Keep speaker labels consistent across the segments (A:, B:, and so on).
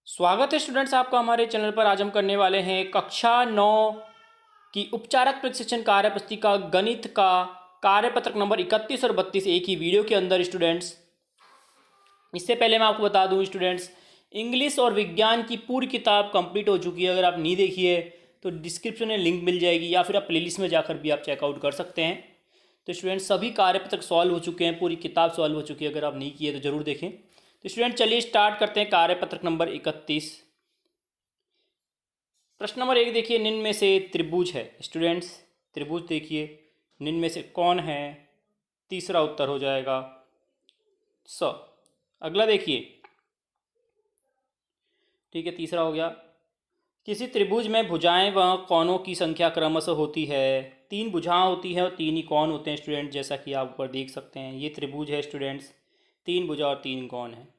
A: स्वागत है स्टूडेंट्स आपका हमारे चैनल पर। आज हम करने वाले हैं कक्षा 9 की उपचारक प्रशिक्षण कार्यपुस्तिका गणित का कार्यपत्रक नंबर 31 और 32 एक ही वीडियो के अंदर स्टूडेंट्स। इससे पहले मैं आपको बता दूं स्टूडेंट्स, इंग्लिश और विज्ञान की पूरी किताब कंप्लीट हो चुकी है। अगर आप नहीं देखी है तो डिस्क्रिप्शन में लिंक मिल जाएगी या फिर आप प्लेलिस्ट में जाकर भी आप चेकआउट कर सकते हैं। तो स्टूडेंट्स सभी कार्यपत्रक सॉल्व हो चुके हैं, पूरी किताब सॉल्व हो चुकी है। अगर आप नहीं किए तो ज़रूर देखें। तो स्टूडेंट चलिए स्टार्ट करते हैं कार्यपत्रक नंबर 31। प्रश्न नंबर 1 देखिए, निम्न में से त्रिभुज है। स्टूडेंट्स त्रिभुज देखिए, निम्न में से कौन है? तीसरा उत्तर हो जाएगा स। अगला देखिए, ठीक है, तीसरा हो गया। किसी त्रिभुज में भुजाएं व कोणों की संख्या क्रमशः होती है। 3 भुजाएं होती हैं और 3 ही कोण होते हैं स्टूडेंट, जैसा कि आप ऊपर देख सकते हैं। ये त्रिभुज है स्टूडेंट्स, 3 भुजा और 3 कोण है।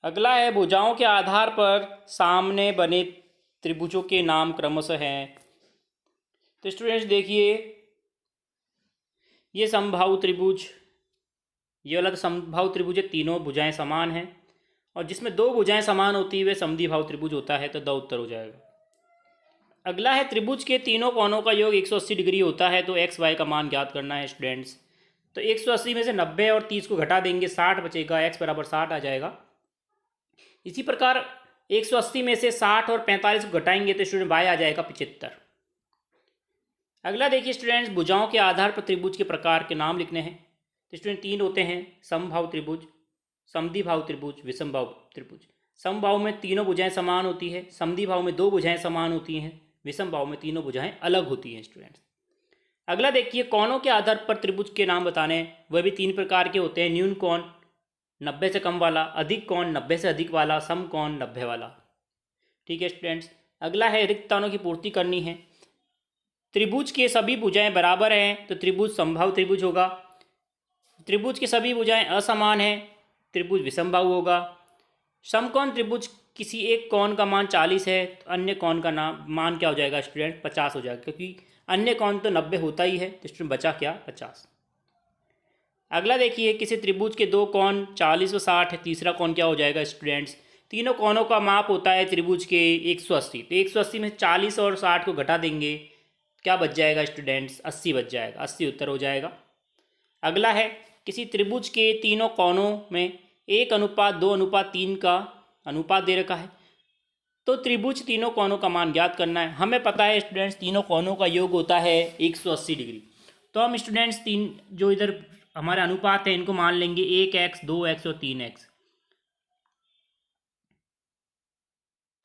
A: अगला है, भुजाओं के आधार पर सामने बने त्रिभुजों के नाम क्रमशः हैं। तो स्टूडेंट्स देखिए, ये समबाहु त्रिभुज, ये वाला तो समबाहु त्रिभुज है, तीनों भुजाएं समान हैं। और जिसमें 2 भुजाएं समान होती है वह समद्विबाहु त्रिभुज होता है। तो द उत्तर हो जाएगा। अगला है, त्रिभुज के तीनों कोणों का योग 180 डिग्री होता है। तो एक्स वाई का मान ज्ञात करना है स्टूडेंट्स। तो 180 में से 90 और 30 को घटा देंगे, 60 बचेगा, एक्स बराबर 60 आ जाएगा। इसी प्रकार 180 में से 60 और 45 को घटाएंगे तो स्टूडेंट वाई आ जाएगा 75। अगला देखिए स्टूडेंट्स, भुजाओं के आधार पर त्रिभुज के प्रकार के नाम लिखने हैं। तो स्टूडेंट 3 होते हैं, समबाहु त्रिभुज, समद्विबाहु त्रिभुज, विषमबाहु त्रिभुज। समबाहु में तीनों भुजाएं समान होती है, समद्विबाहु में 2 भुजाएं समान होती हैं, विषमबाहु में तीनों भुजाएं अलग होती हैं स्टूडेंट्स। अगला देखिए, कोणों के आधार पर त्रिभुज के नाम बताने, वह भी 3 प्रकार के होते हैं। न्यून कोण 90 से कम वाला, अधिक कोण 90 से अधिक वाला, सम कोण 90 वाला। ठीक है स्टूडेंट्स। अगला है, रिक्त स्थानों की पूर्ति करनी है। त्रिभुज के सभी भुजाएं बराबर हैं तो त्रिभुज समबाहु त्रिभुज होगा। त्रिभुज की सभी भुजाएं असमान हैं, त्रिभुज विषमबाहु होगा। समकोण त्रिभुज किसी एक कोण का मान 40 है तो अन्य कोण का मान क्या हो जाएगा स्टूडेंट? 50 हो जाएगा, क्योंकि अन्य कोण तो 90 होता ही है। तो स्टूडेंट बचा क्या? 50। अगला देखिए, किसी त्रिभुज के 2 कोण 40 व 60 है। तीसरा कोण क्या हो जाएगा स्टूडेंट्स? तीनों कोणों का माप होता है त्रिभुज के 180। तो 180 में 40 और 60 को घटा देंगे, क्या बच जाएगा स्टूडेंट्स? 80 बच जाएगा, 80 उत्तर हो जाएगा। अगला है, किसी त्रिभुज के तीनों कोणों में 1:2:3 का अनुपात दे रखा है। तो त्रिभुज तीनों कोणों का मान ज्ञात करना है। हमें पता है स्टूडेंट्स, तीनों कोणों का योग होता है 180 डिग्री। तो हम स्टूडेंट्स तीन जो इधर हमारे अनुपात है इनको मान लेंगे 1x, 2x और 3x।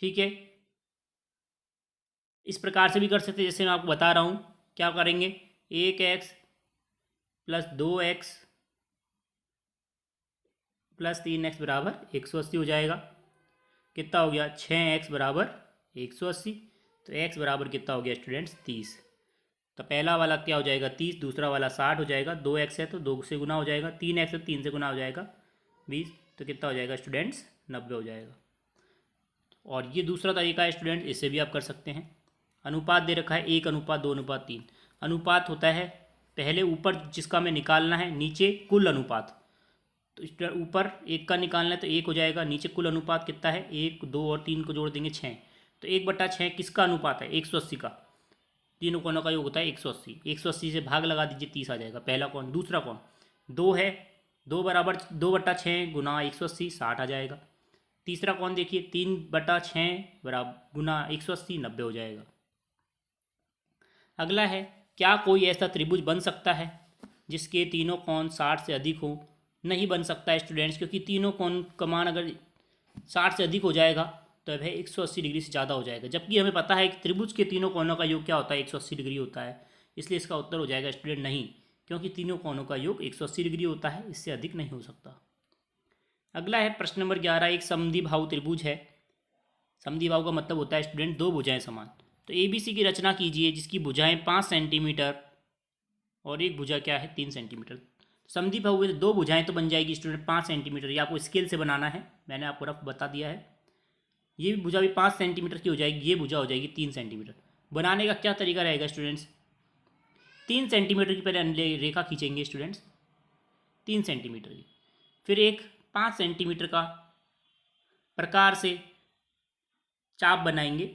A: ठीक है, इस प्रकार से भी कर सकते हैं, जैसे मैं आपको बता रहा हूँ। क्या करेंगे? 1x plus 2x plus 3x बराबर 180 हो जाएगा। कितना हो गया? 6x बराबर 180। तो x बराबर कितना हो गया स्टूडेंट्स? 30। तो पहला वाला क्या हो जाएगा? 30, दूसरा वाला 60 हो जाएगा। 2x है तो 2 से गुना हो जाएगा, 3x है तो 3 से गुना हो जाएगा 20। तो कितना हो जाएगा स्टूडेंट्स? 90 हो जाएगा। और ये दूसरा तरीका है स्टूडेंट, इससे भी आप कर सकते हैं। अनुपात दे रखा है 1:2:3। अनुपात होता है पहले ऊपर जिसका हमें निकालना है, नीचे कुल अनुपात। तो स्टूडेंट ऊपर 1 का निकालना है तो 1 हो जाएगा, नीचे कुल अनुपात कितना है? 1, 2 और 3 को जोड़ देंगे 6। तो 1/6 किसका अनुपात है? 180 का। तीनों कोणों का योग होता है 180। 180 से भाग लगा दीजिए, 30 आ जाएगा पहला कोण। दूसरा कोण 2 है, 2 बराबर 2/6 गुना 180, 60 आ जाएगा। तीसरा कोण देखिए, 3/6 बराबर गुना 180, 90 हो जाएगा। अगला है, क्या कोई ऐसा त्रिभुज बन सकता है जिसके तीनों कोण 60 से अधिक हो? नहीं बन सकता है स्टूडेंट्स, क्योंकि तीनों कोण का मान अगर 60 से अधिक हो जाएगा तो वह 180 डिग्री से ज़्यादा हो जाएगा। जबकि हमें पता है कि त्रिभुज के तीनों कोणों का योग क्या होता है? 180 डिग्री होता है। इसलिए इसका उत्तर हो जाएगा स्टूडेंट नहीं, क्योंकि तीनों कोणों का योग 180 डिग्री होता है, इससे अधिक नहीं हो सकता। अगला है प्रश्न नंबर 11, एक समद्विबाहु त्रिभुज है। समद्विबाहु का मतलब होता है स्टूडेंट 2 भुजाएं समान। तो ABC की रचना कीजिए जिसकी भुजाएं 5 सेंटीमीटर और एक भुजा क्या है? 3 सेंटीमीटर। समद्विबाहु में 2 भुजाएं तो बन जाएगी स्टूडेंट 5 सेंटीमीटर। ये आपको स्केल से बनाना है, मैंने आपको रफ बता दिया है। ये भुजा भी 5 सेंटीमीटर की हो जाएगी, ये भुजा हो जाएगी 3 सेंटीमीटर। बनाने का क्या तरीका रहेगा स्टूडेंट्स? 3 सेंटीमीटर की पहले रेखा खींचेंगे स्टूडेंट्स, 3 सेंटीमीटर की। फिर एक 5 सेंटीमीटर का प्रकार से चाप बनाएंगे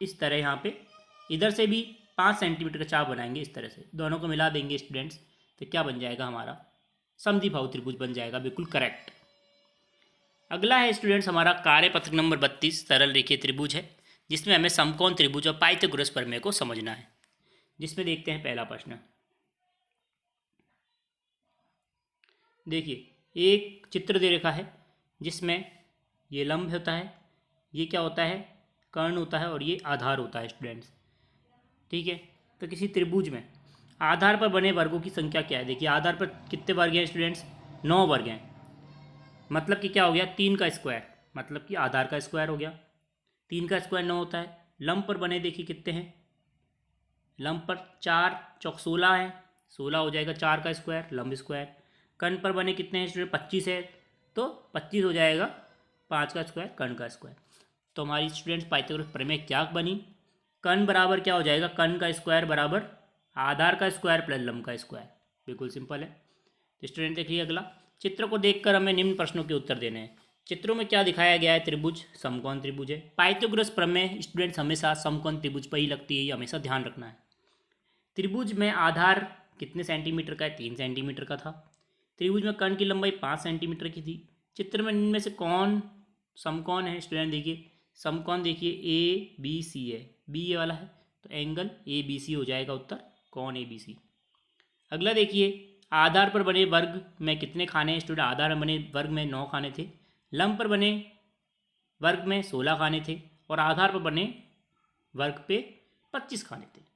A: इस तरह, यहाँ पे इधर से भी 5 सेंटीमीटर का चाप बनाएंगे इस तरह से, दोनों को मिला देंगे स्टूडेंट्स, तो क्या बन जाएगा हमारा समद्विबाहु त्रिभुज बन जाएगा, बिल्कुल करेक्ट। अगला है स्टूडेंट्स हमारा कार्यपत्रक नंबर 32 सरल रेखीय त्रिभुज है, जिसमें हमें समकोण त्रिभुज और पाइथागोरस प्रमेय को समझना है। जिसमें देखते हैं पहला प्रश्न। देखिए एक चित्र दे रखा है जिसमें ये लंब होता है, ये क्या होता है कर्ण होता है, और ये आधार होता है स्टूडेंट्स। ठीक है, तो किसी त्रिभुज में आधार पर बने वर्गों की संख्या क्या है। देखिए आधार पर कितने वर्ग हैं स्टूडेंट्स, 9 वर्ग हैं। मतलब कि क्या हो गया 3 का स्क्वायर, मतलब कि आधार का स्क्वायर हो गया। 3 का स्क्वायर 9 होता है। लंब पर बने देखिए कितने हैं, लंब पर 4 चौक 16 है, 16 हो जाएगा 4 का स्क्वायर लंब स्क्वायर। कर्ण पर बने कितने हैं स्टूडेंट, 25 है, तो 25 हो जाएगा 5 का स्क्वायर कर्ण का स्क्वायर। तो हमारी स्टूडेंट्स पाइथागोरस प्रमेय क्या बनी, कर्ण बराबर क्या हो जाएगा, कर्ण का स्क्वायर बराबर आधार का स्क्वायर प्लस लंब का स्क्वायर, बिल्कुल सिंपल है। तो स्टूडेंट देखिए अगला, चित्र को देखकर हमें निम्न प्रश्नों के उत्तर देने हैं। चित्रों में क्या दिखाया गया है, त्रिभुज समकोण त्रिभुज है। पाइथागोरस प्रमेय स्टूडेंट्स हमेशा समकोण त्रिभुज पर ही लगती है, ये हमेशा ध्यान रखना है। त्रिभुज में आधार कितने सेंटीमीटर का है, 3 सेंटीमीटर का था। त्रिभुज में कर्ण की लंबाई 5 सेंटीमीटर की थी। चित्र में इनमें से कौन समकोण है स्टूडेंट, देखिए समकोण देखिए ए बी सी है, बी ये वाला है, तो एंगल ए बी सी हो जाएगा उत्तर, कौन ए बी सी। अगला देखिए आधार पर बने वर्ग में कितने खाने हैं स्टूडेंट, आधार पर बने वर्ग में 9 खाने थे, लंब पर बने वर्ग में 16 खाने थे, और आधार पर बने वर्ग पे 25 खाने थे।